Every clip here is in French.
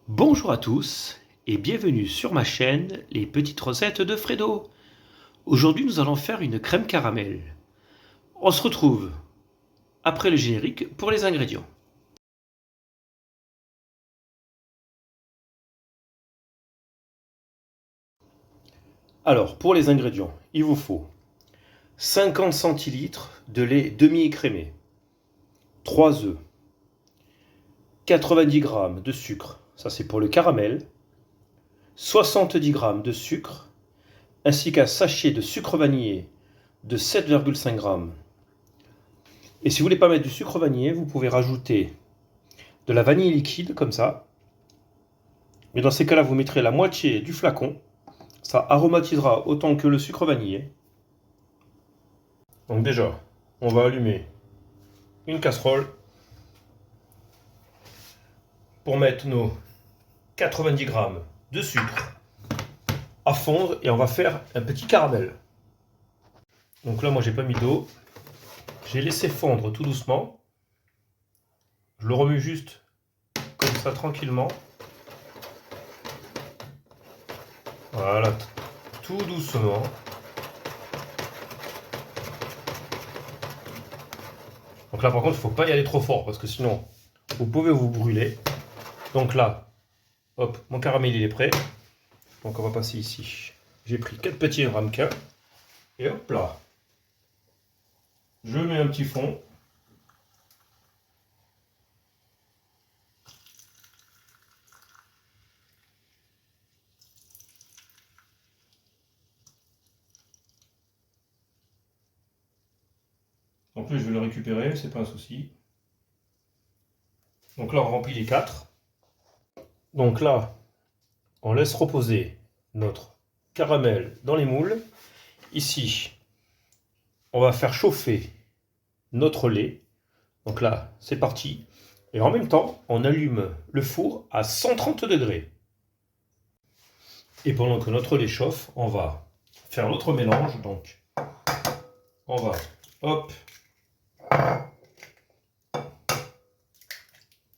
Bonjour à tous et bienvenue sur ma chaîne Les Petites Recettes de Fredo. Aujourd'hui nous allons faire une crème caramel. On se retrouve après le générique pour les ingrédients. Alors pour les ingrédients, il vous faut 50 centilitres de lait demi-écrémé, 3 œufs, 90 g de sucre, ça c'est pour le caramel, 70 g de sucre, ainsi qu'un sachet de sucre vanillé de 7,5 g. Et si vous voulez pas mettre du sucre vanillé, vous pouvez rajouter de la vanille liquide comme ça. Mais dans ces cas-là, vous mettrez la moitié du flacon. Ça aromatisera autant que le sucre vanillé. Donc déjà, on va allumer une casserole pour mettre nos 90 g de sucre à fondre et on va faire un petit caramel. Donc là, moi, j'ai pas mis d'eau. J'ai laissé fondre tout doucement. Je le remue juste comme ça tranquillement. Voilà, tout doucement. Donc là, par contre, il ne faut pas y aller trop fort parce que sinon, vous pouvez vous brûler. Donc là, hop, mon caramel il est prêt. Donc on va passer ici. J'ai pris 4 petits ramequins. Et hop là. Je mets un petit fond. En plus, je vais le récupérer, c'est pas un souci. Donc là, on remplit les 4. Donc là, on laisse reposer notre caramel dans les moules. Ici, on va faire chauffer notre lait. Donc là, c'est parti. Et en même temps, on allume le four à 130 degrés. Et pendant que notre lait chauffe, on va faire notre mélange. Donc, on va, hop,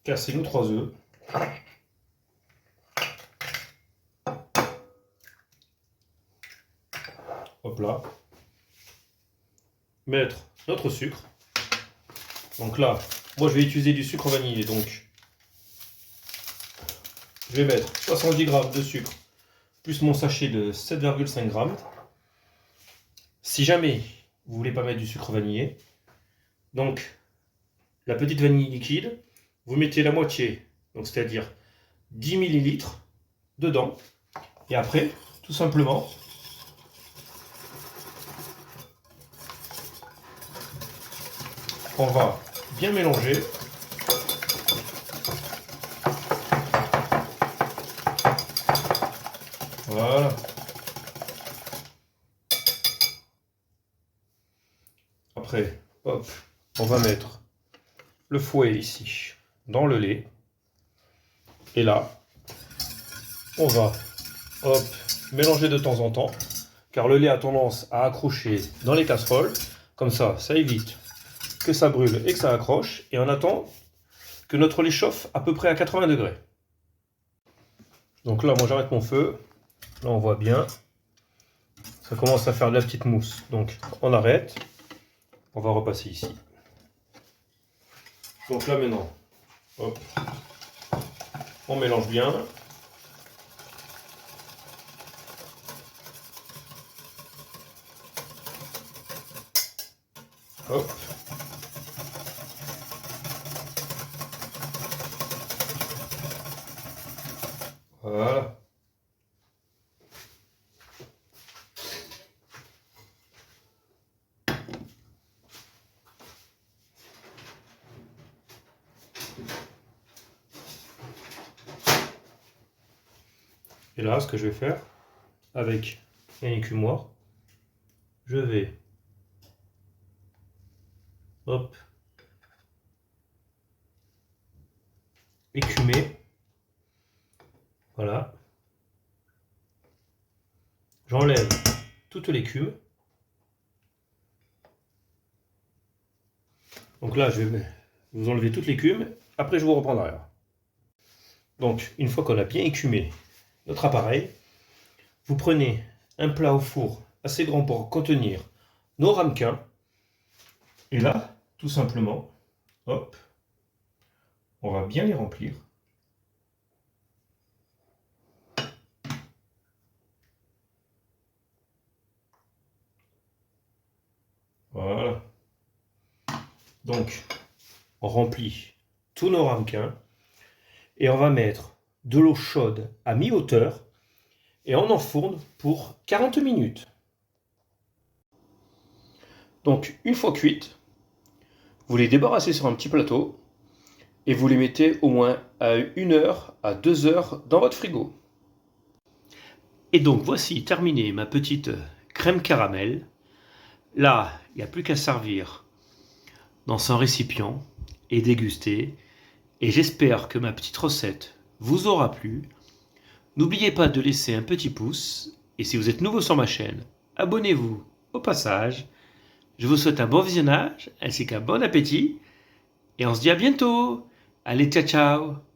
casser nos 3 œufs. Hop là. Mettre notre sucre. Donc là, moi je vais utiliser du sucre vanillé. Donc, je vais mettre 70 g de sucre plus mon sachet de 7,5 g. Si jamais vous voulez pas mettre du sucre vanillé, donc la petite vanille liquide, vous mettez la moitié, donc c'est-à-dire 10 ml dedans. Et après, tout simplement, on va bien mélanger. Voilà. Après, hop, on va mettre le fouet ici dans le lait. Et là, on va, hop, mélanger de temps en temps, car le lait a tendance à accrocher dans les casseroles. Comme ça évite que ça brûle et que ça accroche. Et on attend que notre lait chauffe à peu près à 80 degrés. Donc là, moi j'arrête mon feu. Là, on voit bien. Ça commence à faire de la petite mousse. Donc, on arrête. On va repasser ici. Donc là, maintenant, hop, on mélange bien. Hop. Voilà. Et là, ce que je vais faire avec un écumoire, je vais, hop, écumer. Voilà. J'enlève toute l'écume. Donc là, je vais vous enlever toute l'écume. Après, je vous reprends derrière. Donc, une fois qu'on a bien écumé notre appareil, vous prenez un plat au four assez grand pour contenir nos ramequins. Et là, tout simplement, hop, on va bien les remplir. Voilà. Donc, on remplit tous nos ramequins et on va mettre de l'eau chaude à mi-hauteur et on enfourne pour 40 minutes. Donc, une fois cuites, vous les débarrassez sur un petit plateau et vous les mettez au moins à 1 heure à 2 heures dans votre frigo. Et donc, voici terminée ma petite crème caramel. Là, il n'y a plus qu'à servir dans son récipient et déguster. Et j'espère que ma petite recette vous aura plu. N'oubliez pas de laisser un petit pouce. Et si vous êtes nouveau sur ma chaîne, abonnez-vous au passage. Je vous souhaite un bon visionnage ainsi qu'un bon appétit. Et on se dit à bientôt. Allez, ciao ciao.